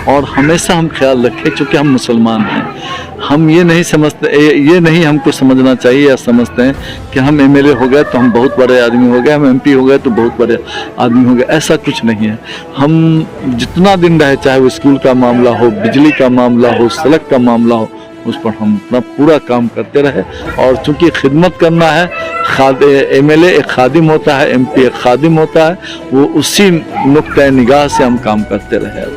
और हमेशा हम ख्याल रखें, क्योंकि हम मुसलमान हैं। हम ये नहीं समझते, ये नहीं हमको समझना चाहिए या समझते हैं कि हम एमएलए हो गए तो हम बहुत बड़े आदमी हो गए, हम एमपी हो गए तो बहुत बड़े आदमी हो गए। ऐसा कुछ नहीं है। हम जितना दिन रहे, चाहे वो स्कूल का मामला हो, बिजली का मामला हो, सड़क का मामला हो, उस पर हम अपना पूरा काम करते रहे। और चूंकि खिदमत करना है, एमएलए एक खादिम होता है, एमपी एक खादिम होता है, वो उसी नुक्ते निगाह से हम काम करते रहे।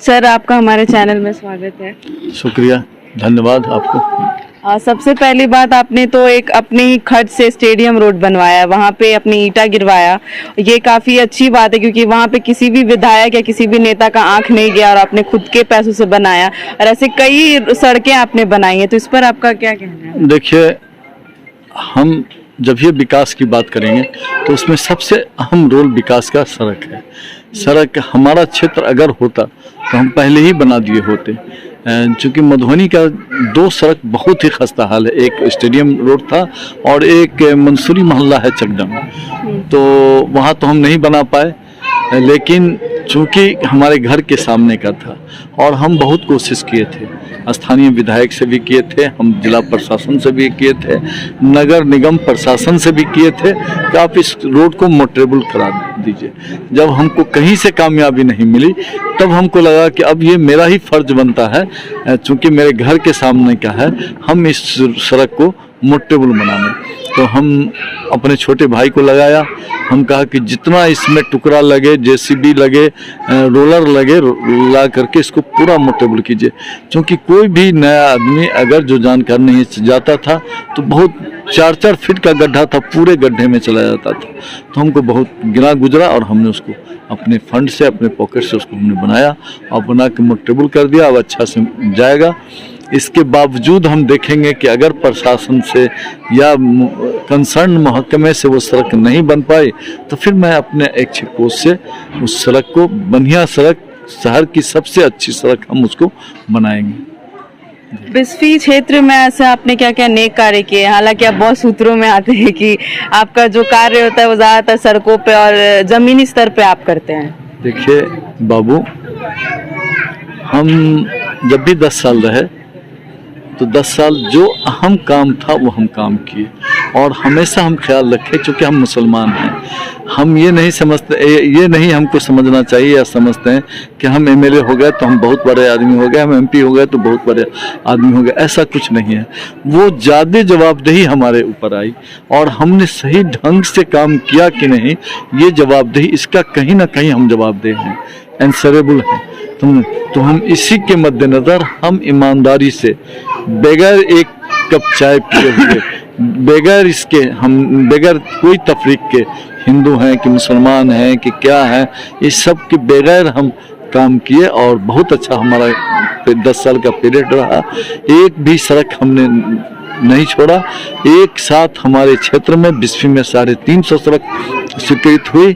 सर, आपका हमारे चैनल में स्वागत है। शुक्रिया, धन्यवाद आपको। सबसे पहली बात, आपने तो एक अपनी खर्च से स्टेडियम रोड बनवाया, वहाँ पे अपनी ईंटा गिरवाया। ये काफ़ी अच्छी बात है, क्योंकि वहाँ पे किसी भी विधायक या किसी भी नेता का आंख नहीं गया और आपने खुद के पैसों से बनाया। और ऐसे कई सड़कें आपने बनाई हैं, तो इस पर आपका क्या कहना है? देखिए, हम जब ये विकास की बात करेंगे तो उसमें सबसे अहम रोल विकास का सड़क है। सड़क हमारा क्षेत्र अगर होता तो हम पहले ही बना दिए होते। चूँकि मधुबनी का 2 सड़क बहुत ही खस्ता हाल है, एक स्टेडियम रोड था और एक मंसूरी मोहल्ला है चकदम, तो वहाँ तो हम नहीं बना पाए। लेकिन चूँकि हमारे घर के सामने का था और हम बहुत कोशिश किए थे, स्थानीय विधायक से भी किए थे, हम जिला प्रशासन से भी किए थे, नगर निगम प्रशासन से भी किए थे कि आप इस रोड को मोटरेबल करा दीजिए। जब हमको कहीं से कामयाबी नहीं मिली, तब हमको लगा कि अब ये मेरा ही फर्ज बनता है, चूँकि मेरे घर के सामने का है, हम इस सड़क को मोटरेबल बनाने। तो हम अपने छोटे भाई को लगाया, हम कहा कि जितना इसमें टुकड़ा लगे, जेसीबी लगे, रोलर लगे, ला करके इसको पूरा मोटेबल कीजिए। क्योंकि कोई भी नया आदमी अगर जो जानकार नहीं जाता था तो बहुत 4-4 फीट का गड्ढा था, पूरे गड्ढे में चला जाता था। तो हमको बहुत गिरा गुजरा और हमने उसको अपने फंड से, अपने पॉकेट से उसको हमने बनाया और बना के मोटेबल कर दिया। अब अच्छा से जाएगा। इसके बावजूद हम देखेंगे कि अगर प्रशासन से या कंसर्न महकमे से वो सड़क नहीं बन पाई तो फिर मैं अपने ऐच्छिक कोष से उस सड़क को, बढ़िया सड़क, शहर की सबसे अच्छी सड़क, हम उसको बनाएंगे। बिस्फी क्षेत्र में ऐसे आपने क्या क्या नेक कार्य किए? हालांकि आप बहुत सूत्रों में आते हैं कि आपका जो कार्य होता है वो ज़्यादातर सड़कों पे और ज़मीनी स्तर पे आप करते हैं। देखिए बाबू, हम जब भी 10 साल रहे तो 10 साल जो अहम काम था वो हम काम किए। और हमेशा हम ख्याल रखें, क्योंकि हम मुसलमान हैं। हम ये नहीं समझते, ये नहीं हमको समझना चाहिए या समझते हैं कि हम एमएलए हो गए तो हम बहुत बड़े आदमी हो गए, हम एमपी हो गए तो बहुत बड़े आदमी हो गए। ऐसा कुछ नहीं है। वो ज़्यादा जवाबदेही हमारे ऊपर आई और हमने सही ढंग से काम किया कि नहीं, ये जवाबदेही, इसका कहीं ना कहीं हम जवाबदेह हैं, आंसरेबल हैं। तो हम इसी के मद्देनज़र हम ईमानदारी से, बगैर एक कप चाय पिए हुए, बगैर इसके, हम बगैर कोई तफरीक के, हिंदू हैं कि मुसलमान हैं कि क्या है, इस सब के बगैर हम काम किए और बहुत अच्छा हमारा 10 साल का पीरियड रहा। एक भी सड़क हमने नहीं छोड़ा। एक साथ हमारे क्षेत्र में बिस्फी में 350 सड़क स्वीकृत हुई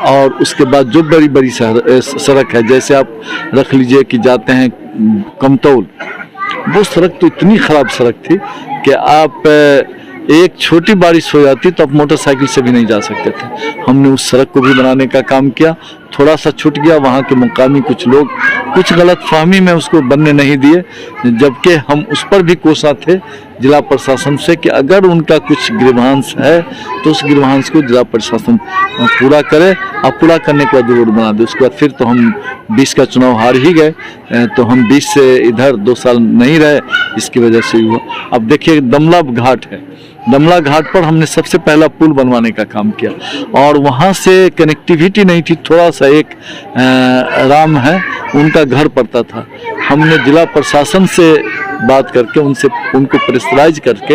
और उसके बाद जो बड़ी बड़ी सड़क है, जैसे आप रख लीजिए कि जाते हैं कमतौल, वो सड़क तो इतनी ख़राब सड़क थी कि आप एक छोटी बारिश हो जाती तो आप मोटरसाइकिल से भी नहीं जा सकते थे। हमने उस सड़क को भी बनाने का काम किया। थोड़ा सा छूट गया, वहाँ के मुकामी कुछ लोग कुछ गलत फहमी में उसको बनने नहीं दिए, जबकि हम उस पर भी कोसा थे जिला प्रशासन से कि अगर उनका कुछ ग्रीवांस है तो उस ग्रीवांस को जिला प्रशासन पूरा करे और पूरा करने के बाद रोड बना दे। उसके बाद फिर तो हम 20 का चुनाव हार ही गए, तो हम 20 से इधर 2 साल नहीं रहे, इसकी वजह से हुआ। अब देखिए, दमला घाट है, दमला घाट पर हमने सबसे पहला पुल बनवाने का काम किया और वहाँ से कनेक्टिविटी नहीं थी। थोड़ा सा एक राम है, उनका घर पड़ता था। हमने जिला प्रशासन से बात करके उनको प्रेशराइज करके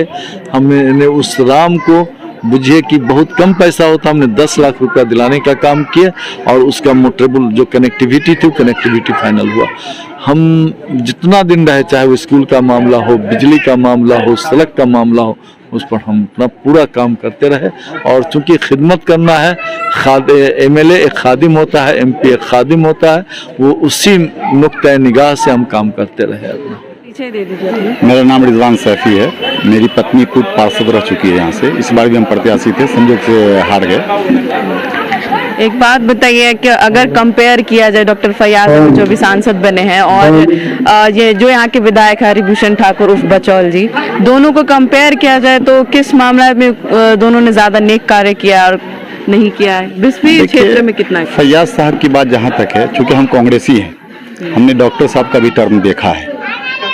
हमने उस राम को, बुझिए कि बहुत कम पैसा होता, हमने 10 लाख रुपया दिलाने का काम किया और उसका मोटरेबल जो कनेक्टिविटी थी, कनेक्टिविटी फाइनल हुआ। हम जितना दिन रहे, चाहे वो स्कूल का मामला हो, बिजली का मामला हो, सड़क का मामला हो, उस पर हम अपना पूरा काम करते रहे। और चूंकि खिदमत करना है, एमएलए एक खादिम होता है, एमपी एक खादिम होता है, वो उसी नुक्ते निगाह से हम काम करते रहे। अपना मेरा नाम रिजवान सैफी है। मेरी पत्नी खुद पार्षद रह चुकी है यहाँ से। इस बार भी हम प्रत्याशी थे, संजोग से हार गए। एक बात बताइए कि अगर कंपेयर किया जाए डॉक्टर फैयाज अहमद जो भी सांसद बने हैं और ये जो यहाँ के विधायक हरिभूषण ठाकुर उर्फ बचौल जी, दोनों को कंपेयर किया जाए तो किस मामले में दोनों ने ज्यादा नेक कार्य किया और नहीं किया है? बिस्फी क्षेत्र में कितना? फैयाज साहब की बात जहाँ तक है, चूंकि हम कांग्रेसी हैं, हमने डॉक्टर साहब का भी टर्म देखा है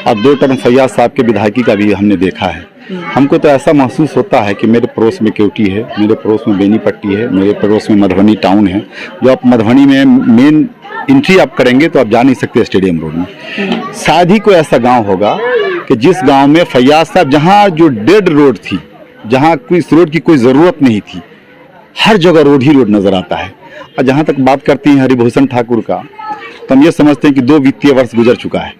और 2 टर्म फैयाज साहब के विधायकी का भी हमने देखा है। हमको तो ऐसा महसूस होता है कि मेरे पड़ोस में केवटी है, मेरे पड़ोस में बेनीपट्टी है, मेरे पड़ोस में मधुबनी टाउन है। जो आप मधुबनी में मेन एंट्री आप करेंगे तो आप जा नहीं सकते स्टेडियम रोड में। शायद ही कोई ऐसा गांव होगा कि जिस गांव में फैयाज साहब, जहां जो डेड रोड थी, जहां कोई इस रोड की कोई ज़रूरत नहीं थी, हर जगह रोड ही रोड नज़र आता है। और जहाँ तक बात करती हैं हरिभूषण ठाकुर का, तो हम ये समझते हैं कि 2 वित्तीय वर्ष गुजर चुका है।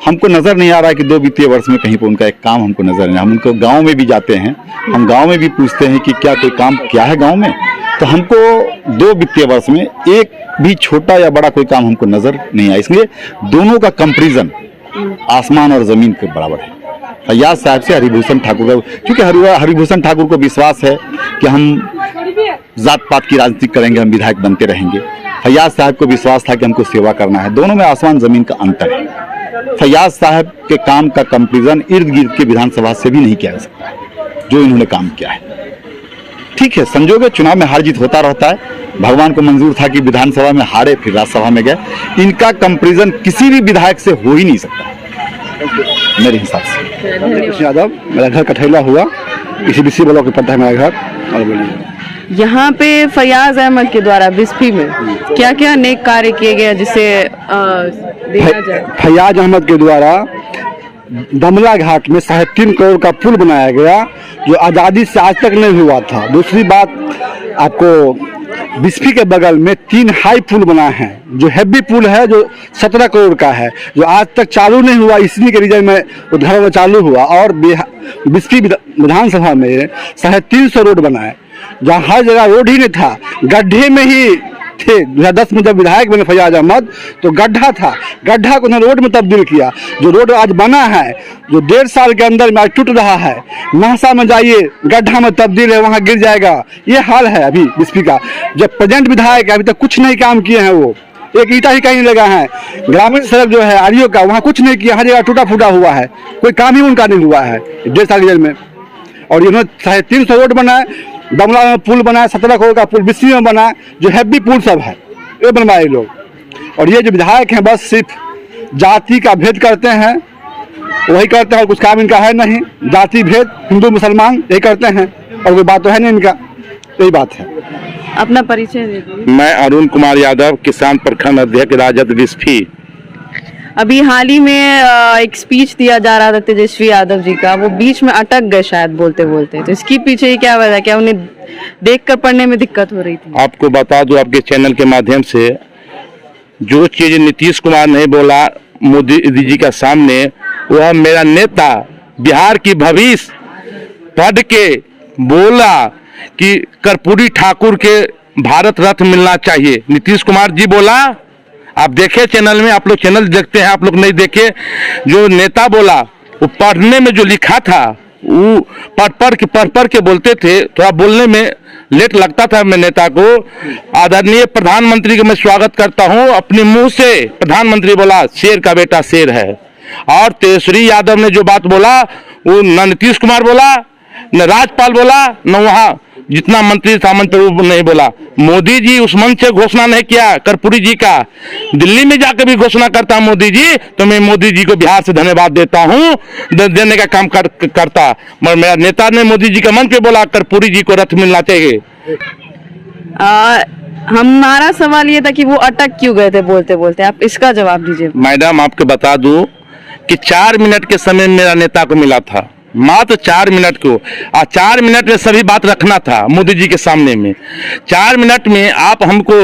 हमको नज़र नहीं आ रहा है कि 2 वित्तीय वर्ष में कहीं पर उनका एक काम हमको नज़र नहीं। हम उनको गांव में भी जाते हैं, हम गांव में भी पूछते हैं कि क्या कोई काम क्या है गांव में, तो हमको 2 वित्तीय वर्ष में एक भी छोटा या बड़ा कोई काम हमको नज़र नहीं आया। इसलिए दोनों का कंपेरिजन आसमान और ज़मीन के बराबर है, फैयाज साहब से हरिभूषण ठाकुर का। क्योंकि हरिभूषण ठाकुर को विश्वास है कि हम जात पात की राजनीति करेंगे, हम विधायक बनते रहेंगे। फैयाज साहब को विश्वास था कि हमको सेवा करना है। दोनों में आसमान जमीन का अंतर है। फैयाज साहब के काम का कंपेरिजन इर्द गिर्द के विधानसभा से भी नहीं किया जा सकता जो इन्होंने काम किया है। ठीक है, संजोग चुनाव में हार जीत होता रहता है, भगवान को मंजूर था कि विधानसभा में हारे, फिर राज्यसभा में गए। इनका कंपेरिजन किसी भी विधायक से हो ही नहीं सकता मेरे हिसाब से। कृष्ण यादव, मेरा घर कठैला हुआ, इसी बीसी ब्लॉक में पड़ता है मेरा घर। और बोलिए, यहाँ पे फैयाज अहमद के द्वारा बिस्फी में क्या क्या नेक कार्य किए गए जिसे देखा जाए? फैयाज अहमद के द्वारा दमला घाट में 3.5 करोड़ का पुल बनाया गया, जो आज़ादी से आज तक नहीं हुआ था। दूसरी बात, आपको बिस्फी के बगल में 3 हाई पुल बनाए हैं, जो हैवी पुल है, जो 17 करोड़ का है, जो आज तक चालू नहीं हुआ। इसलिए के रीजन में उधर में चालू हुआ। और बिस्फी विधानसभा में 350 रोड बनाए, जहाँ हर जगह रोड ही नहीं था, गड्ढे में ही थे। 2010 में जब विधायक बने फैयाज अहमद, तो गड्ढा था, गड्ढा को उन्होंने रोड में तब्दील किया। जो रोड आज बना है, जो 1.5 साल के अंदर में आज टूट रहा है, नासा में जाइए, गड्ढा में तब्दील है, वहाँ गिर जाएगा। ये हाल है अभी बिस्फी का। जब प्रेजेंट विधायक है, अभी तक कुछ नहीं काम किए हैं, वो एक ईटा ही कहीं नहीं लगा है। ग्रामीण सड़क जो है आरियो का, वहाँ कुछ नहीं किया, हर जगह टूटा फूटा हुआ है, कोई काम ही उनका नहीं हुआ है 1.5 साल के जेल में। और इन्होंने 350 रोड बनाए, दमला में पुल बनाया, 17 करोड़ का पुल बिस्फी में बना, जो हैवी पुल सब है ये बनवाए लोग। और ये जो विधायक हैं, बस सिर्फ जाति का भेद करते हैं, वही करते हैं, और कुछ काम इनका है नहीं। जाति भेद, हिंदू मुसलमान यही करते हैं, और कोई बात तो है नहीं इनका, यही बात है। अपना परिचय दे दीजिए। मैं अरुण कुमार यादव, किसान प्रखंड अध्यक्ष राजद बिस्फी। अभी हाल ही में एक स्पीच दिया जा रहा था तेजस्वी यादव जी का, वो बीच में अटक गए शायद बोलते बोलते, तो इसकी पीछे ही क्या वजह, क्या उन्हें देखकर पढ़ने में दिक्कत हो रही थी? आपको बता दूं आपके चैनल के माध्यम से, जो चीज नीतीश कुमार नहीं बोला मोदी जी का सामने, वह मेरा नेता बिहार की भविष्य पढ़ के बोला कि कर्पूरी ठाकुर के भारत रत्न मिलना चाहिए। नीतीश कुमार जी बोला, आप देखे चैनल में, आप लोग चैनल देखते हैं, आप लोग नहीं देखे, जो नेता बोला वो पढ़ने में जो लिखा था वो पढ़ के बोलते थे। थोड़ा बोलने में लेट लगता था मैं नेता को। आदरणीय प्रधानमंत्री का मैं स्वागत करता हूं, अपने मुंह से प्रधानमंत्री बोला शेर का बेटा शेर है। और तेजस्वी यादव ने जो बात बोला वो न नीतीश कुमार बोला, न राजपाल बोला, न वहाँ जितना मंत्री था मंच पर वो नहीं बोला। मोदी जी उस मंच से घोषणा नहीं किया कर्पूरी जी का, दिल्ली में जाकर भी घोषणा करता मोदी जी, तो मैं मोदी जी को बिहार से धन्यवाद देता हूं, देने का काम करता। मगर मेरा नेता ने मोदी जी का मंच पे बोला कर्पूरी जी को रथ मिलना चाहिए। हमारा सवाल ये था कि वो अटक क्यों गए थे बोलते बोलते, आप इसका जवाब दीजिए। मैडम आपको बता दूं कि 4 मिनट के समय मेरा नेता को मिला था, मात्र 4 मिनट को, और 4 मिनट में सभी बात रखना था मोदी जी के सामने में। 4 मिनट में आप हमको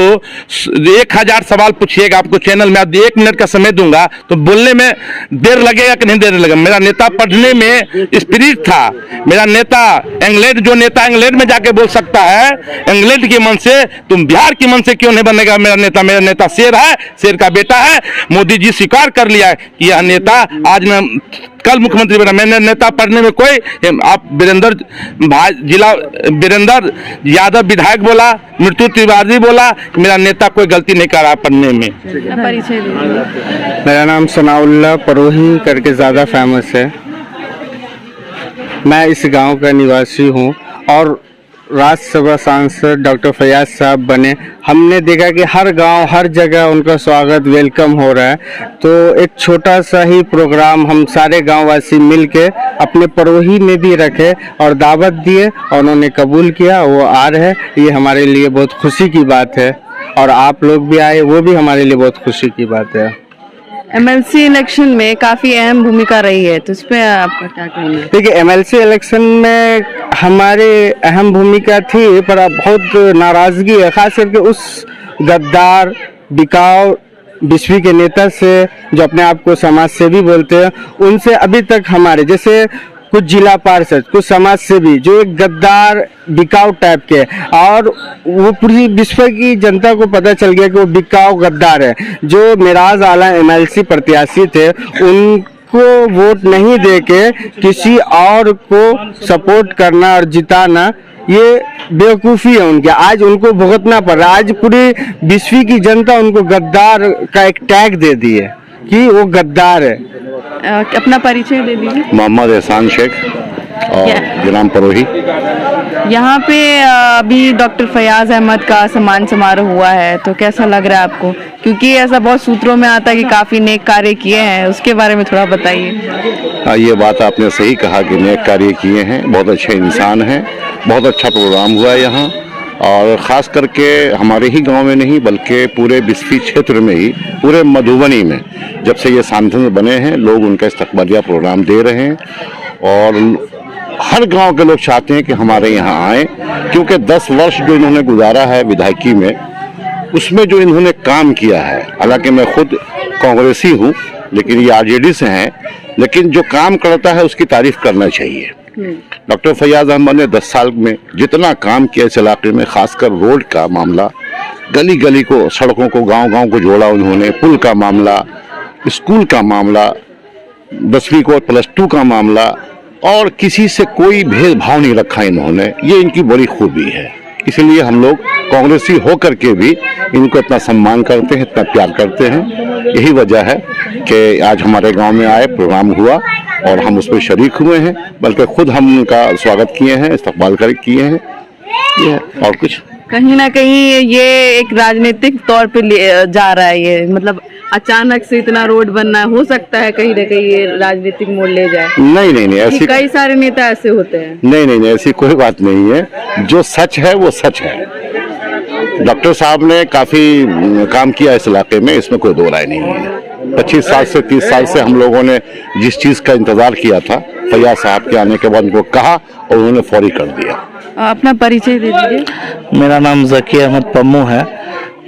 1000 सवाल पूछिएगा, आपको चैनल में 1 मिनट का समय दूंगा, तो बोलने में देर लगेगा कि नहीं देर लगेगा। मेरा नेता पढ़ने में स्पिरिट था। मेरा नेता इंग्लैंड, जो नेता इंग्लैंड में जाके बोल सकता है इंग्लैंड के मन से, तुम बिहार के मन से क्यों नहीं बनेगा मेरा नेता? मेरा नेता शेर है, शेर का बेटा है। मोदी जी स्वीकार कर लिया है कि यह नेता आज मैं कल मुख्यमंत्री बना। मैंने नेता पढ़ने में कोई, आप वीरेंद्र यादव विधायक बोला, मृत्यु तिवारी बोला, मेरा नेता कोई गलती नहीं कर रहा पढ़ने में। परिचय दीजिए। मेरा नाम सनाउल्लाह परोही करके ज़्यादा फेमस है। मैं इस गांव का निवासी हूं और राज्यसभा सांसद डॉक्टर फैयाज साहब बने। हमने देखा कि हर गांव हर जगह उनका स्वागत वेलकम हो रहा है। तो एक छोटा सा ही प्रोग्राम हम सारे गांववासी मिलके अपने परोही में भी रखे और दावत दिए और उन्होंने कबूल किया, वो आ रहे। ये हमारे लिए बहुत खुशी की बात है और आप लोग भी आए, वो भी हमारे लिए बहुत खुशी की बात है। एमएलसी इलेक्शन में काफी अहम भूमिका रही है, तो इस पे आपका क्या कहना है? देखिए, एमएलसी इलेक्शन में हमारे अहम भूमिका थी, पर अब बहुत नाराजगी है, खास करके उस गद्दार बिकाऊ बिस्वी के नेता से जो अपने आप को समाज सेवी बोलते हैं। उनसे अभी तक हमारे जैसे कुछ जिला पार्षद, कुछ समाज सेवी जो एक गद्दार बिकाऊ टाइप के, और वो पूरी विश्व की जनता को पता चल गया कि वो बिकाऊ गद्दार है। जो मिराज आला एमएलसी प्रत्याशी थे, उनको वोट नहीं देके किसी और को सपोर्ट करना और जिताना, ये बेवकूफ़ी है उनके। आज उनको भुगतना पड़ रहा है। आज पूरी विश्व की जनता उनको गद्दार का एक टैग दे दी है कि वो गद्दार है। अपना परिचय दे दीजिए। मोहम्मद एहसान शेख और ग्राम परोही। यहाँ पे अभी डॉक्टर फैयाज अहमद का सम्मान समारोह हुआ है, तो कैसा लग रहा है आपको? क्योंकि ऐसा बहुत सूत्रों में आता है कि काफी नेक कार्य किए हैं, उसके बारे में थोड़ा बताइए। ये बात आपने सही कहा कि नेक कार्य किए हैं, बहुत अच्छे इंसान हैं, बहुत अच्छा प्रोग्राम हुआ है यहाँ। और ख़ास करके हमारे ही गांव में नहीं बल्कि पूरे बिस्फी क्षेत्र में ही, पूरे मधुबनी में जब से ये सांसद बने हैं, लोग उनका इस्तकबालिया प्रोग्राम दे रहे हैं और हर गांव के लोग चाहते हैं कि हमारे यहाँ आए, क्योंकि 10 वर्ष जो इन्होंने गुजारा है विधायकी में, उसमें जो इन्होंने काम किया है, हालांकि मैं खुद कांग्रेसी हूँ लेकिन ये आरजेडी से हैं, लेकिन जो काम करता है उसकी तारीफ करना चाहिए। डॉक्टर फैयाज अहमद ने 10 साल में जितना काम किया इस इलाके में, खासकर रोड का मामला, गली गली को, सड़कों को, गांव गांव को जोड़ा उन्होंने, पुल का मामला, स्कूल का मामला, 10वीं को +2 का मामला, और किसी से कोई भेदभाव नहीं रखा इन्होंने। ये इनकी बड़ी खूबी है, इसलिए हम लोग कांग्रेसी होकर के भी इनको इतना सम्मान करते हैं, इतना प्यार करते हैं। यही वजह है कि आज हमारे गांव में आए, प्रोग्राम हुआ और हम उसमें शरीक हुए हैं, बल्कि खुद हम उनका स्वागत किए हैं, इस्तकबाल किए हैं। ये और कुछ कहीं ना कहीं ये एक राजनीतिक तौर पे जा रहा है, ये मतलब अचानक से इतना रोड बनना, हो सकता है कहीं ना कहीं ये राजनीतिक मोड़ ले जाए। नहीं, ऐसी कई सारे नेता ऐसे होते हैं। नहीं, ऐसी कोई बात नहीं है। जो सच है वो सच है। डॉक्टर साहब ने काफी काम किया इस इलाके में, इसमें कोई दो राय नहीं है। 25 साल से 30 साल से हम लोगों ने जिस चीज का इंतजार किया था, फैयाज साहब के आने के बाद उनको कहा और उन्होंने फौरी कर दिया। अपना परिचय दे दीजिए। मेरा नाम जकी अहमद पम्मू है,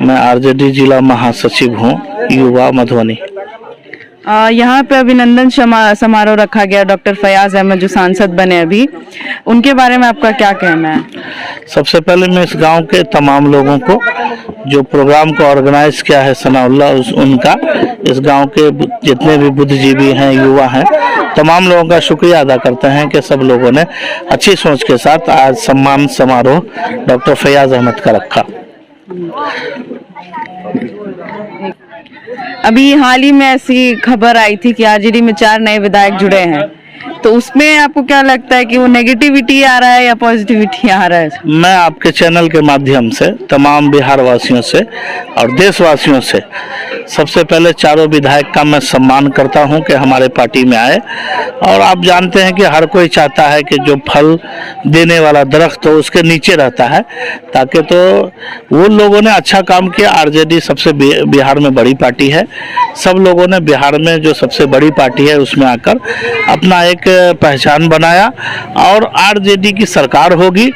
मैं आरजेडी जिला महासचिव हूँ, युवा मधुबनी। यहाँ पे अभिनंदन समारोह रखा गया डॉक्टर फैयाज अहमद जो सांसद बने अभी, उनके बारे में आपका क्या कहना है? सबसे पहले मैं इस गांव के तमाम लोगों को, जो प्रोग्राम को ऑर्गेनाइज किया है सनाउल्लाह, उनका, इस गांव के जितने भी बुद्धिजीवी हैं, युवा हैं, तमाम लोगों का शुक्रिया अदा करते हैं कि सब लोगों ने अच्छी सोच के साथ आज सम्मान समारोह डॉक्टर फैयाज अहमद का रखा। अभी हाल ही में ऐसी खबर आई थी कि आरजेडी में 4 नए विधायक जुड़े हैं, तो उसमें आपको क्या लगता है कि वो नेगेटिविटी आ रहा है या पॉजिटिविटी आ रहा है? मैं आपके चैनल के माध्यम से तमाम बिहार वासियों से और देशवासियों से सबसे पहले चारों विधायक का मैं सम्मान करता हूं कि हमारे पार्टी में आए। और आप जानते हैं कि हर कोई चाहता है कि जो फल देने वाला दरख्त हो उसके नीचे रहता है, ताकि तो वो लोगों ने अच्छा काम किया। आरजेडी सबसे बिहार में बड़ी पार्टी है, सब लोगों ने बिहार में जो सबसे बड़ी पार्टी है उसमें आकर अपना एक पहचान बनाया और आरजेडी की सरकार होगी।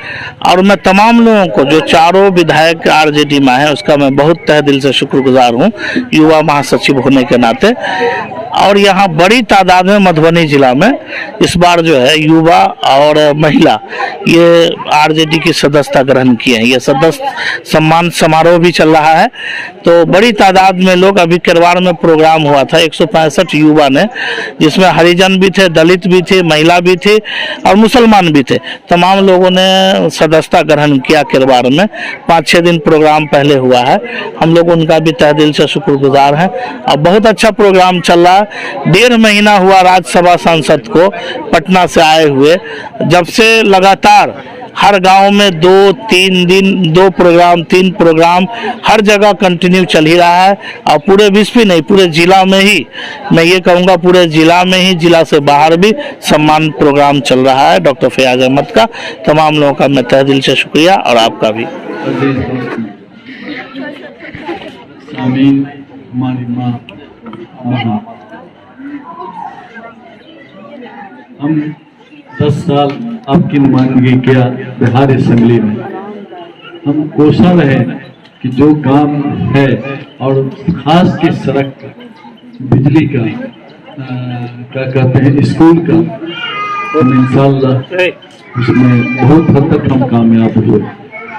और मैं तमाम लोगों को, जो चारों विधायक आरजेडी में है, उसका मैं बहुत तहे दिल से शुक्रगुजार हूं, युवा महासचिव होने के नाते। और यहाँ बड़ी तादाद में मधुबनी जिला में इस बार जो है युवा और महिला ये आरजेडी की सदस्यता ग्रहण किए हैं। ये सदस्य सम्मान समारोह भी चल रहा है, तो बड़ी तादाद में लोग, अभी किरवाड़ में प्रोग्राम हुआ था 165 युवा ने, जिसमें हरिजन भी थे, दलित भी थे, महिला भी थी और मुसलमान भी थे। तमाम लोगों ने सदस्यता ग्रहण किया किरवाड़ में। 5-6 दिन प्रोग्राम पहले हुआ है, हम लोग उनका भी तहे दिल से शुक्रगुजार हैं। अब बहुत अच्छा प्रोग्राम चल रहा है। 1.5 महीना हुआ राज्यसभा सांसद को पटना से आए हुए, जब से लगातार हर गांव में 2-3 दिन 2 प्रोग्राम 3 प्रोग्राम हर जगह कंटिन्यू चल ही रहा है। और पूरे विश्व नहीं, पूरे जिला में ही, मैं ये कहूँगा पूरे जिला में ही, जिला से बाहर भी सम्मान प्रोग्राम चल रहा है डॉक्टर फैयाज अहमद का। तमाम लोगों का मैं तहे दिल से शुक्रिया और आपका भी। हमारी माँ हम 10 साल आपकी नुमाइंदगी किया बिहार असेंबली में। हम कोशिश रहे कि जो काम है और खास की सड़क का, बिजली का, क्या कहते हैं, स्कूल का, हम इंशाल्लाह उसमें बहुत हद तक हम कामयाब हुए।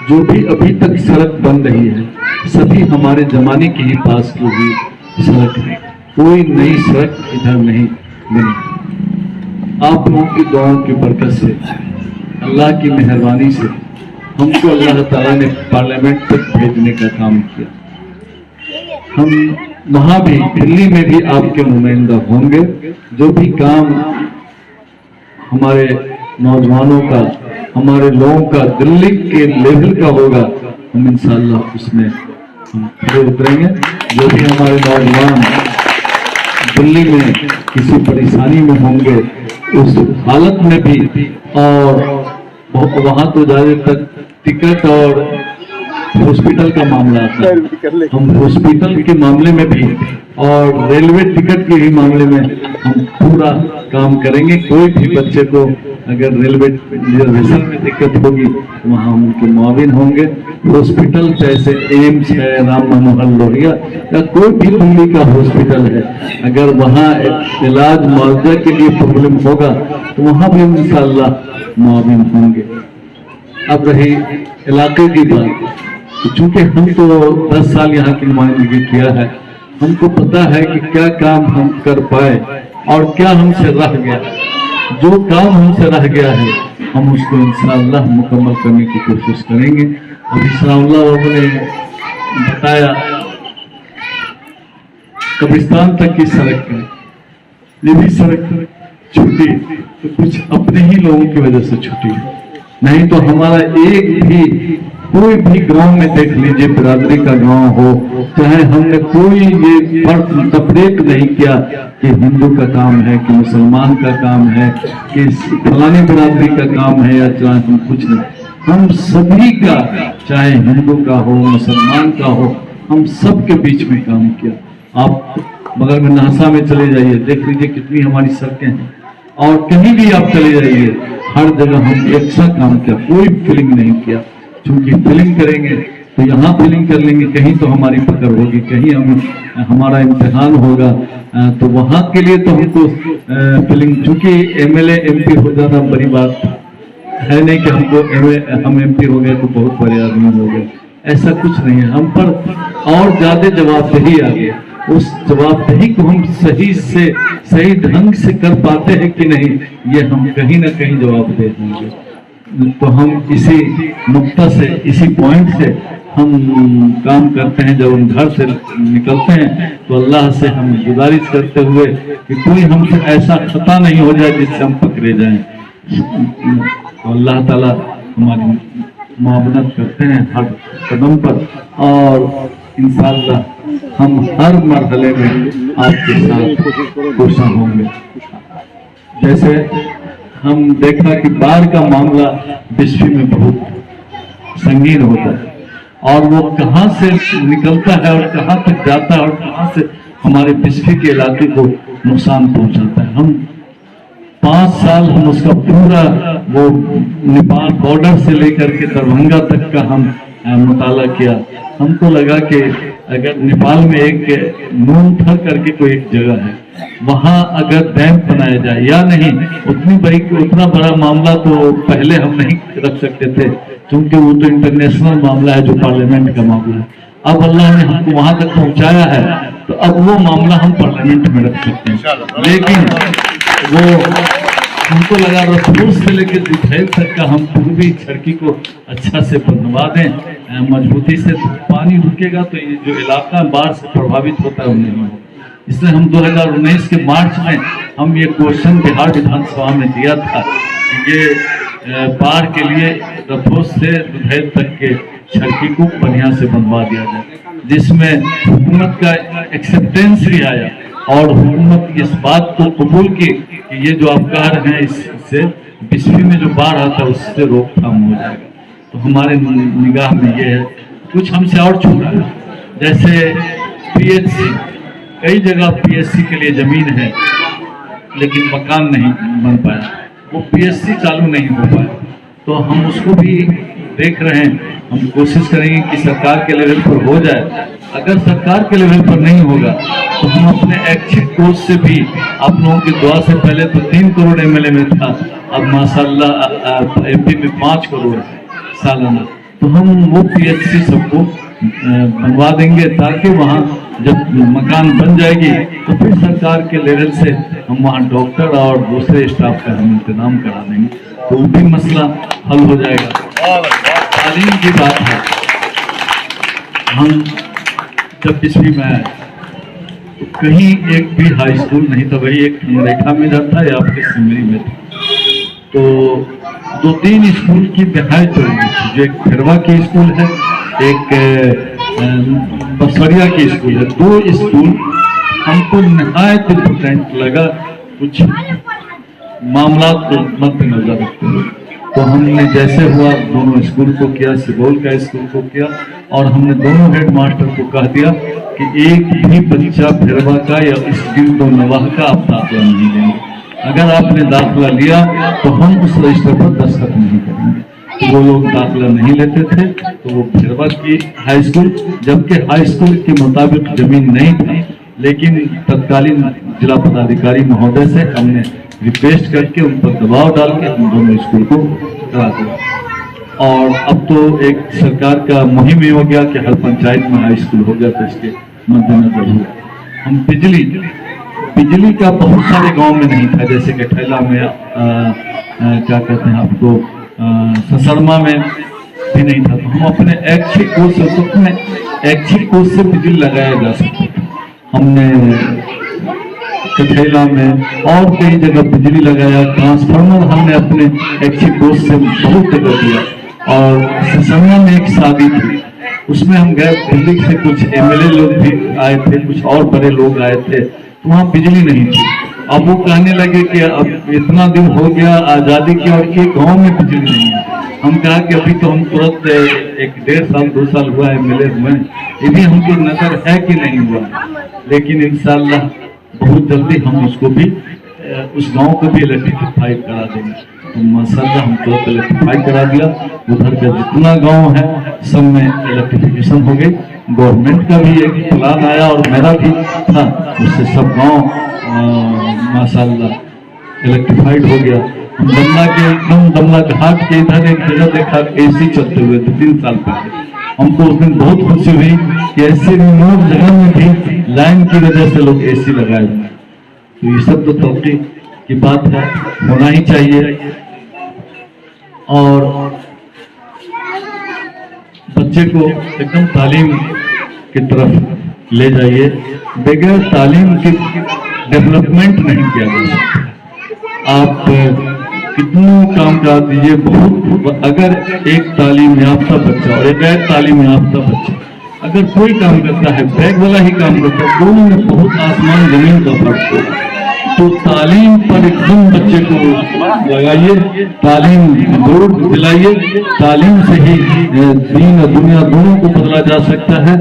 जो भी अभी तक सड़क बन रही है सभी हमारे जमाने के ही पास की हुई सड़क है, कोई नई सड़क इधर नहीं बनी। आप लोगों की दुआओं की बरकत से, अल्लाह की मेहरबानी से हमको अल्लाह ताला ने पार्लियामेंट तक भेजने का काम किया। हम वहाँ भी, दिल्ली में भी आपके नुमाइंदा होंगे। जो भी काम हमारे नौजवानों का, हमारे लोगों का दिल्ली के लेवल का होगा, हम इंशाल्लाह उसमें हम खड़े उतरेंगे। जो भी हमारे नौजवान दिल्ली में किसी परेशानी में होंगे उस हालत में भी, और वहाँ तो ज्यादातर टिकट और हॉस्पिटल का मामला आता है, हम हॉस्पिटल के मामले में भी और रेलवे टिकट के ही मामले में हम पूरा काम करेंगे। कोई भी बच्चे को अगर रेलवे रिजर्वेशन में दिक्कत होगी वहाँ उनके मुआविन होंगे। हॉस्पिटल जैसे एम्स है, राम मनोहर लोहिया या कोई भी दिल्ली का हॉस्पिटल है, अगर वहाँ इलाज मुआवजा के लिए प्रॉब्लम होगा तो वहाँ भी इंशाअल्लाह मुआविन होंगे। अब रही इलाके की बात, चूंकि हम तो 10 साल यहाँ की नुमाइंदगी किया है, हमको पता है कि क्या काम हम कर पाए और क्या हमसे रह गया। जो काम हमसे रह गया है हम उसको इंशाअल्लाह मुकम्मल करने की कोशिश करेंगे। अभी सलाउल्लाह ने बताया कब्रिस्तान तक की सड़क है, ये भी सड़क छूटी तो कुछ अपने ही लोगों की वजह से छूटी है, नहीं तो हमारा एक भी कोई भी गांव में देख लीजिए, बिरादरी का गांव हो चाहे, हमने कोई ये फर्क सेपरेट नहीं किया कि हिंदू का काम है कि मुसलमान का काम है कि फलानी बिरादरी का काम है या चाहे हम कुछ नहीं, हम सभी का, चाहे हिंदू का हो मुसलमान का हो, हम सब के बीच में काम किया। आप बगल में नासा में चले जाइए, देख लीजिए कितनी हमारी सड़कें हैं, और कहीं भी आप चले जाइए हर जगह हम एक सा काम किया, कोई फीलिंग नहीं किया। क्योंकि फीलिंग करेंगे तो यहाँ फीलिंग कर लेंगे, कहीं तो हमारी पकड़ होगी, कहीं हमारा इम्तिहान होगा, तो वहाँ के लिए तो हमको फीलिंग, चूंकि एमएलए एमपी हो जाना बड़ी बात है नहीं कि हम एमपी हो गए तो बहुत बड़े आदमी हो गए, ऐसा कुछ नहीं है। हम पर और ज्यादा जवाबदेही आ गई, उस जवाबदेही को हम सही ढंग से कर पाते हैं कि नहीं, ये हम कहीं ना कहीं जवाबदेह होंगे। तो हम इसी नुक्ता से, इसी पॉइंट से हम काम करते हैं। जब हम घर से निकलते हैं तो अल्लाह से हम गुजारिश करते हुए कि कोई हमसे ऐसा खता नहीं हो जाए जिससे हम पकड़े जाएं, तो अल्लाह ताला हमारी मुआवनत करते हैं हर कदम पर, और इंशाअल्लाह हम हर मरहले में आपके साथ कोशिश होंगे। जैसे हम देखा कि बाढ़ का मामला विश्व में बहुत संगीन होता है, और वो कहाँ से निकलता है और कहाँ तक जाता है और कहाँ से हमारे विश्व के इलाके को नुकसान पहुंचाता है। हम 5 साल हम उसका पूरा वो नेपाल बॉर्डर से लेकर के दरभंगा तक का हम मुताला किया। हमको लगा कि अगर नेपाल में एक नूनथर करके कोई एक जगह है, वहां अगर डैम बनाया जाए या नहीं, उतना बड़ा मामला तो पहले हम नहीं रख सकते थे, क्योंकि वो तो इंटरनेशनल मामला है जो पार्लियामेंट का मामला है। अब अल्लाह ने हमको वहां तक पहुंचाया है, तो अब वो मामला हम पार्लियामेंट में रख सकते हैं। लेकिन वो हमको लगा रसूल से लेकर दुधैल तक का हम पूर्वी सड़की को अच्छा से बनवा दें, मजबूती से, पानी रुकेगा तो ये जो इलाका बाढ़ से प्रभावित होता है वो नहीं होगा। इसलिए हम 2019 के मार्च में हम ये क्वेश्चन बिहार विधानसभा में दिया था कि ये बाढ़ के लिए रफोस से दुधैल तक के सड़की को बढ़िया से बनवा दिया जाए, जिसमें हुकूमत का एक्सेप्टेंस भी आया और हुकूमत इस बात को कबूल की कि ये जो आप कह रहे हैं इससे बिस्फी में जो बाढ़ आता है उससे रोकथाम हो जाएगा। तो हमारे निगाह में ये है। कुछ हमसे और छूटा है, जैसे पीएचसी, कई जगह पीएचसी के लिए जमीन है लेकिन मकान नहीं बन पाया, वो पीएचसी चालू नहीं हो पाया, तो हम उसको भी देख रहे हैं। हम कोशिश करेंगे कि सरकार के लेवल पर हो जाए। अगर सरकार के लेवल पर नहीं होगा तो हम अपने ऐच्छिक कोष से भी, आप लोगों की दुआ से, पहले तो 3 करोड़ एमएलए में था, अब माशाल्लाह एमपी में 5 करोड़ सालाना, तो हम वो पीएचसी सबको बनवा देंगे, ताकि वहाँ जब मकान बन जाएगी तो फिर सरकार के लेवल से हम वहाँ डॉक्टर और दूसरे स्टाफ का हम इंतजाम करा देंगे, तो वो भी मसला हल हो जाएगा। तालीम की बात है, हम जब बिस्फी में आए तो कहीं एक भी हाई स्कूल नहीं था, वही एक रेखा में जाता है या आपके सिमरी में था। तो 2-3 स्कूल की बेहाय चल रही थी, जो एक फिरवा की स्कूल है, एक बसरिया की स्कूल है। 2 स्कूल हमको निहायत इम्पोर्टेंट लगा, कुछ मामला को मद्देनजर रखते हुए, तो हमने जैसे हुआ दोनों स्कूल को किया, सिबोल का स्कूल को किया, और हमने दोनों हेड मास्टर को कह दिया कि एक भी बच्चा फिरवा का या इस दिन दो नवाह का आप दाखिला नहीं लेंगे। अगर आपने दाखिला लिया तो हम उस रजिस्टर पर दस्तखत नहीं करेंगे। तो वो लोग दाखिला नहीं लेते थे, तो वो फिरवा की हाई स्कूल, जबकि हाई स्कूल के मुताबिक जमीन नहीं थी, लेकिन तत्कालीन जिला पदाधिकारी महोदय से हमने रिक्वेस्ट करके उन पर दबाव डाल के हम दोनों स्कूल को करा दिया। और अब तो एक सरकार का मुहिम ही हो गया कि हर पंचायत में हाई स्कूल हो गया, तो इसके मद्देनजर हुआ। हम बिजली का बहुत सारे गांव में नहीं था, जैसे कि ठेला में क्या कहते हैं आपको, ससरमा में भी नहीं था, तो हम अपने ऐच्छिक कोष से बिजली लगाया जा सकता था। हमने कठेला में और कई जगह बिजली लगाया, ट्रांसफार्मर हमने अपने ऐच्छिक कोष से बहुत जगह दिया। और ससरमा में एक शादी थी, उसमें हम गए, दिल्ली से कुछ एमएलए लोग भी आए थे, कुछ और बड़े लोग आए थे, तो वहाँ बिजली नहीं थी। अब वो कहने लगे कि अब इतना दिन हो गया आज़ादी की और ये गांव में बिजली नहीं है। हम कहा कि अभी तो हम तुरंत 1-1.5 साल 2 साल हुआ एमएलए हुए, ये भी हमको नजर है कि नहीं हुआ, लेकिन इंशाल्लाह बहुत जल्दी हम उसको भी, उस गांव को भी इलेक्ट्रीफाई करा देंगे। तो माशाल्लाह हम तुरंत इलेक्ट्रीफाई करा दिया। उधर का जितना गांव है सब में इलेक्ट्रिफिकेशन हो गई। गवर्नमेंट का भी एक प्लान आया और मेरा भी था, उससे सब गांव माशाल्लाह इलेक्ट्रीफाइड हो गया। हम दमला के एकदम दमला घाट के इधर एक जगह देखा एसी चलते हुए 2-3 साल पहले। हमको उस दिन बहुत खुशी हुई कि ऐसे रिमोट जगह में भी लाइन की वजह से लोग एसी लगाए हुए। तो ये सब तो तरक्की की बात है, होना ही चाहिए। और बच्चे को एकदम तालीम की तरफ ले जाइए, बगैर तालीम की डेवलपमेंट नहीं किया जा सकता। आप कितना काम करा दीजिए, बहुत, अगर एक तालीम याफ्ता बच्चा और एक गैर तालीम याफ्ता बच्चा अगर कोई काम करता है, बैग वाला ही काम करता है, दोनों में बहुत आसमान जमीन का फर्क है। तो तालीम पर एकदम बच्चे को लगाइए, तालीम जरूर दिलाइए। तालीम से ही दीन और दुनिया दोनों को बदला जा सकता है।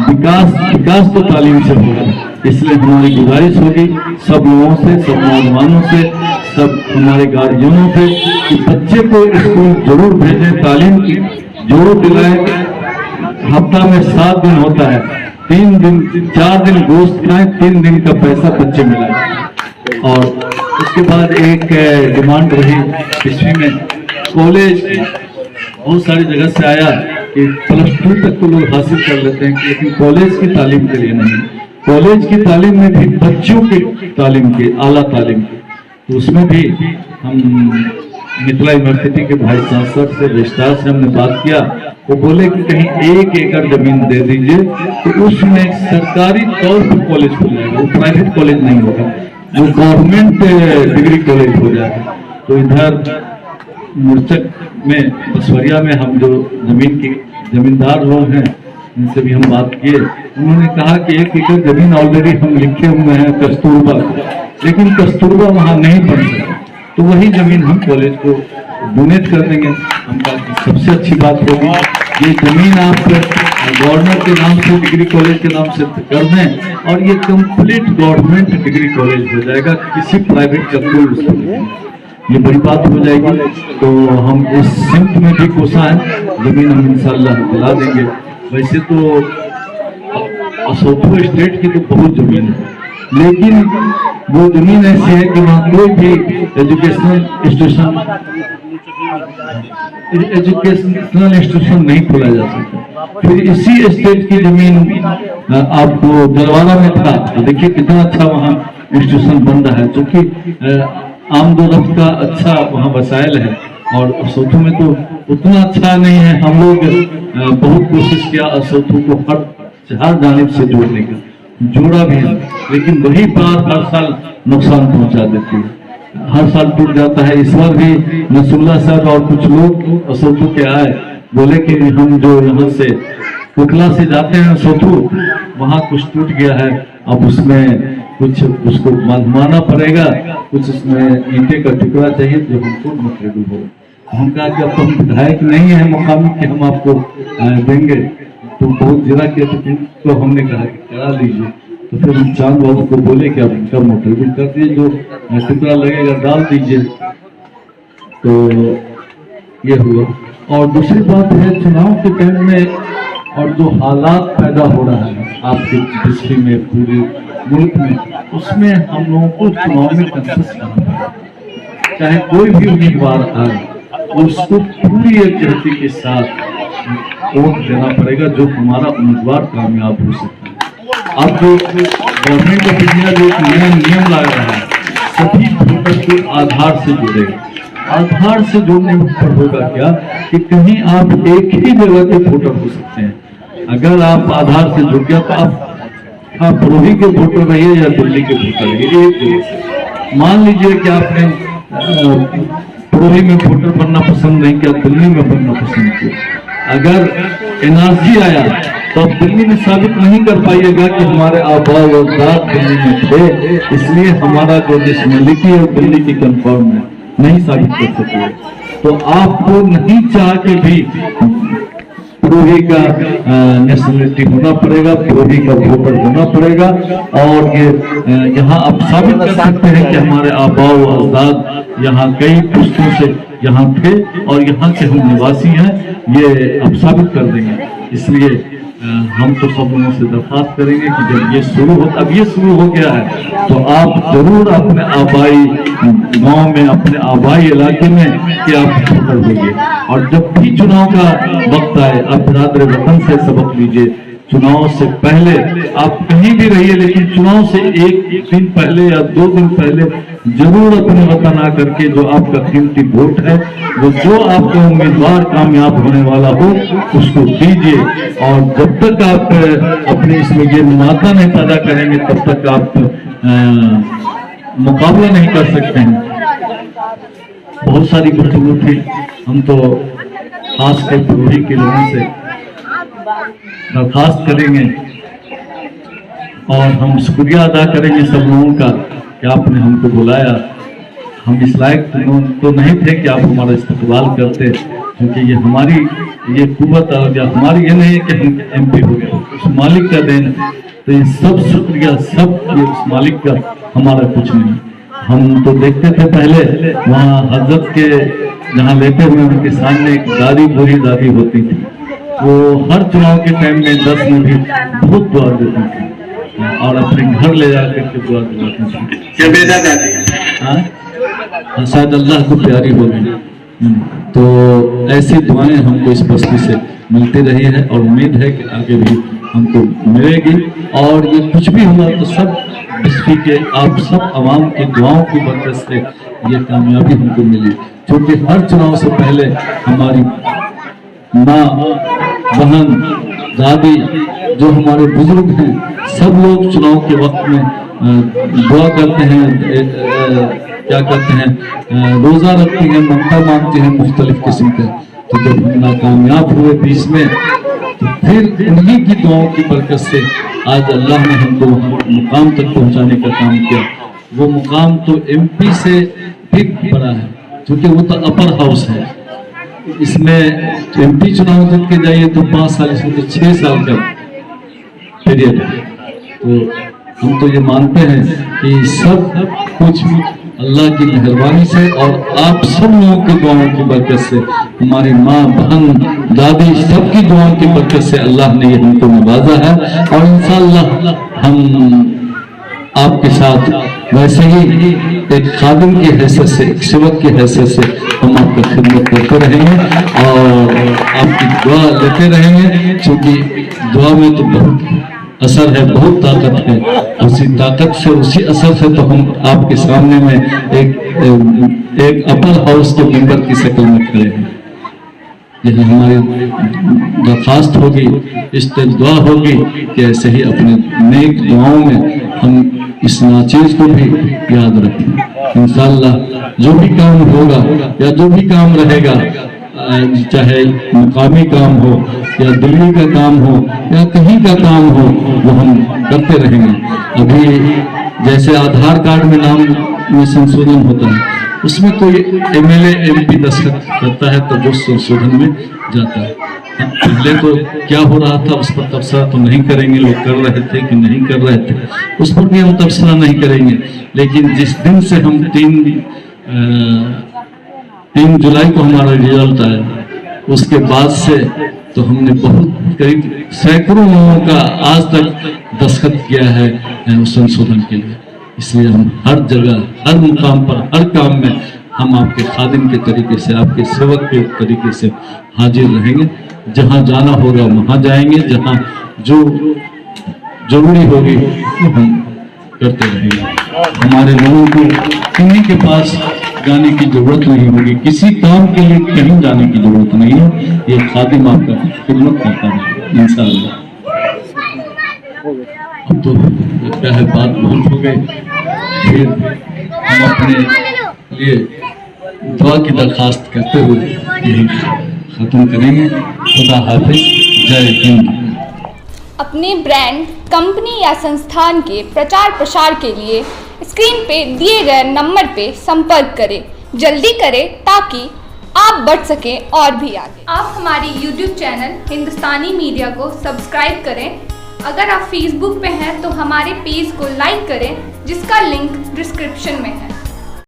विकास तो तालीम से होगा। इसलिए हमारी गुजारिश होगी सब लोगों से, सब नौजवानों से, सब हमारे गार्जियनों से कि बच्चे को स्कूल जरूर भेजें, तालीम की जरूर दिलाएं। हफ्ता में 7 दिन होता है, 4 दिन गोश्त खाएं, 3 दिन का पैसा बच्चे मिला। और उसके बाद एक डिमांड रही पिछली में, कॉलेज बहुत सारी जगह से आया कि +2 तक तो लोग हासिल कर लेते हैं, लेकिन कॉलेज की तालीम के लिए नहीं। कॉलेज की तालीम में भी बच्चों की तालीम की, आला तालीम की, तो उसमें भी हम मिथिला यूनिवर्सिटी के भाई सांसद से, रजिस्ट्रार से हमने बात किया। वो बोले कि कहीं 1 एकड़ जमीन दे दीजिए, तो उसमें सरकारी तौर पर कॉलेज खुल जाएगा, वो प्राइवेट कॉलेज नहीं होगा, वो गवर्नमेंट डिग्री कॉलेज हो जाएगा। तो इधर मुर्चक में, बसवरिया में हम जो जमींदार लोग हैं, इनसे भी हम बात किए। उन्होंने कहा कि 1 एकड़ जमीन ऑलरेडी हम लिखे हुए हैं कस्तूरबा, लेकिन कस्तूरबा वहां नहीं बन सकता, तो वही जमीन हम कॉलेज को डोनेट कर देंगे। हम कहा कि सबसे अच्छी बात होगी ये जमीन आप गवर्नर के नाम से, डिग्री कॉलेज के नाम से कर दें, और ये कंप्लीट गवर्नमेंट डिग्री कॉलेज हो जाएगा, किसी प्राइवेट का कोई उसको नहीं, ये बड़ी बात हो जाएगी। तो हम इस सिमत में भी कोसा है, जमीन हम इंशाल्लाह दिला देंगे। वैसे तो असोथो स्टेट की तो बहुत जमीन है, लेकिन वो जमीन ऐसी है कि वहाँ कोई भी एजुकेशनल इंस्टीट्यूशन नहीं खोला जा सकता। फिर इसी स्टेट की जमीन आपको जलवाड़ा में था, तो देखिए कितना अच्छा वहाँ इंस्टीट्यूशन बन रहा है, क्योंकि आमदोरफ्त का अच्छा वहाँ वसाइल है। और असोथो में तो उतना अच्छा नहीं है। हम लोग बहुत कोशिश किया असोथो को हर जानिब से जोड़ने का, जोड़ा भी है, लेकिन वही बात हर साल नुकसान पहुंचा देती है, हर साल टूट जाता है। इस बार भी नसरुल्लाह साहब और कुछ लोग असोथो के आए, बोले कि हम जो यहाँ से कुकला से जाते हैं असोथो, वहाँ कुछ टूट गया है, अब उसमें कुछ उसको माना पड़ेगा, कुछ उसमें ईंटे का टुकड़ा चाहिए जो हमको मटेरियल हो। हम कहा कि अब तो हम विधायक नहीं है मुकामी कि हम आपको देंगे, तो बहुत जिला के तो हमने कहा कि करा लीजिए। तो फिर हम चांद बाबू को बोले कि आप इनका मोटर कर दिए, जो टुकड़ा लगेगा डाल दीजिए। तो ये हुआ। और दूसरी बात है, चुनाव के टाइम में और जो हालात पैदा हो रहा है आपके डिस्ट्रिक्ट में, पूरे मुल्क में, उसमें हम लोगों को चुनाव में कंसेस करना है। चाहे कोई भी उम्मीदवार आए, उसको पूरी एकजुटता के साथ वोट देना पड़ेगा, जो हमारा उम्मीदवार कामयाब हो सकता है। अब जो गवर्नमेंट ऑफ इंडिया जो नया नियम ला रहा है, सभी वोटर को आधार से जोड़ेगा। आधार से जोड़ने पर होगा क्या कि कहीं आप एक ही जगह के वोटर हो सकते हैं। अगर आप आधार से जुड़ गया तो आप बरोही के वोटर रहिए या दिल्ली के वोटर रहिए, एक जगह से। मान लीजिए कि आपने बरोही में वोटर बनना पसंद नहीं किया, दिल्ली में बनना पसंद किया, अगर एनआरसी आया तो आप दिल्ली में साबित नहीं कर पाइएगा कि हमारे आबा व अजदाद दिल्ली में थे, इसलिए हमारा जो नेशनलिटी है दिल्ली की कंफर्म है, नहीं साबित कर सके। तो आपको नहीं चाह के भी बरोही का नेशनलिटी होना पड़ेगा, बरोही का वोटर होना पड़ेगा, और ये यहाँ आप साबित कर सकते हैं कि हमारे आबा व अजदाद यहाँ कई पुश्तों से यहाँ थे और यहाँ के हम निवासी हैं, ये आप साबित कर देंगे। इसलिए हम तो सब लोगों से दरख्वास्त करेंगे कि जब ये शुरू हो, अब ये शुरू हो गया है, तो आप जरूर अपने आबाई गांव में, अपने आबाई इलाके में कि आप वोटर होइए। और जब भी चुनाव का वक्त आए, आप बिरादर वतन से सबक लीजिए। चुनाव से पहले आप कहीं भी रहिए, लेकिन चुनाव से एक दिन पहले या 2 दिन पहले जरूर अपने वतन आकर के जो आपका कीमती वोट है, वो जो आपका उम्मीदवार कामयाब होने वाला हो, उसको दीजिए। और जब तक आप अपने इसमें ये मुनाफा नहीं पैदा करेंगे, तब तक आप मुकाबला नहीं कर सकते हैं। बहुत सारी गुफ्तगू थी, हम तो खास कर बरोही के लोगों से दरखास्त करेंगे और हम शुक्रिया अदा करेंगे सब लोगों का कि आपने हमको बुलाया। हम इस लायक तो नहीं थे कि आप हमारा इस्तकबाल करते, क्योंकि ये हमारी ये कुव्वत या हमारी ये नहीं है कि हम MP हो गए, उस मालिक का देन। तो ये सब शुक्रिया, सब उस मालिक का, हमारा कुछ नहीं। हम तो देखते थे पहले वहाँ हजरत के जहाँ लेटे हुए उनके सामने एक दादी, बुरी दादी होती थी, वो हर चुनाव के टाइम में 10 में भी बहुत दुआ देती थी और अपने घर ले जाकर के दुआ दिलाती थी। क्या बेटा दादी? हाँ, शायद अल्लाह को प्यारी हो गई। तो ऐसी दुआएं हमको इस बस्ती से मिलती रही है और उम्मीद है कि आगे भी हमको मिलेगी। और ये कुछ भी हुआ तो सब बस्ती के आप सब आवाम की दुआओं की बरकत से ये कामयाबी हमको मिली, क्योंकि हर चुनाव से पहले हमारी माँ, बहन, दादी, जो हमारे बुजुर्ग हैं, सब लोग चुनाव के वक्त में दुआ करते हैं, क्या करते हैं, रोजा रखती हैं, मक्का मांगते हैं मुख्तलिफ किस्म के। तो जब हम नाकामयाब हुए बीच में, तो फिर उन्हीं की दुआओं की बरकत से आज अल्लाह ने हमको मुकाम तक पहुंचाने का काम किया। वो मुकाम तो एमपी से भी बड़ा है, क्योंकि वो तो अपर हाउस है। इसमें एमपी चुनाव जीत के जाइए तो 5 साल, इसमें तो 6 साल का पीरियड है। तो हम तो ये मानते हैं कि सब कुछ अल्लाह की मेहरबानी से और आप सब लोगों की दुआओं की बरकत से, हमारी माँ, बहन, दादी, सबकी दुआओं की बरकत से अल्लाह ने ये हमको नवाजा है। और इंशाअल्लाह हम आपके साथ वैसे ही एक खादिम की हैसियत से, एक सेवक की हैसियत से हम आपका खिदमत करते रहेंगे और आपकी दुआ लेते रहेंगे, क्योंकि दुआ में तो बहुत असर है, बहुत ताकत है। उसी ताकत से, उसी असर से तो हम आपके सामने में एक अपर हाउस के मेंबर की शक्ल में खड़े हैं। यही हमारी दरखास्त होगी, इस तरह दुआ होगी कि ऐसे ही अपने नेक दुआओं में हम इस नाचीज को भी याद रखें। इंशाअल्लाह जो भी काम होगा या जो भी काम रहेगा, चाहे मुकामी काम हो या दिल्ली का काम हो या कहीं का काम हो, वो हम करते रहेंगे। अभी जैसे आधार कार्ड में नाम में संशोधन होता है, उसमें कोई एमएलए एमपी दस्तखत करता है तो वो संशोधन में जाता है। पहले तो क्या हो रहा था उस पर तबसरा तो नहीं करेंगे, लोग कर रहे थे कि नहीं कर रहे थे उस पर भी हम तबसरा नहीं करेंगे। लेकिन जिस दिन से हम 3 जुलाई को हमारा रिजल्ट आया, उसके बाद से तो हमने बहुत करीब सैकड़ों लोगों का आज तक दस्तखत किया है संशोधन के लिए। इसलिए हम हर जगह, हर मुकाम पर, हर काम में हम आपके खादिम के तरीके से, आपके सेवक के तरीके से हाजिर रहेंगे। जहाँ जाना होगा वहाँ जाएंगे, जहाँ जो जरूरी होगी वो हम करते रहेंगे। हमारे लोगों को किन्हीं के पास जाने की जरूरत नहीं होगी, किसी काम के लिए कहीं जाने की जरूरत नहीं है। ये खादिम आपका खिदमत करता है इंशाअल्लाह। अब तो लगता है बात बहुत हो गई, फिर हम अपने लिए दुआ की दरखास्त करते हुए यही खत्म करेंगे। खुदा हाफिज, जय हिंद। अपने ब्रांड, कंपनी या संस्थान के प्रचार प्रसार के लिए स्क्रीन पे दिए गए नंबर पे संपर्क करें। जल्दी करें ताकि आप बढ़ सकें और भी आगे। आप हमारी YouTube चैनल हिंदुस्तानी मीडिया को सब्सक्राइब करें। अगर आप फेसबुक पे हैं तो हमारे पेज को लाइक करें, जिसका लिंक डिस्क्रिप्शन में है।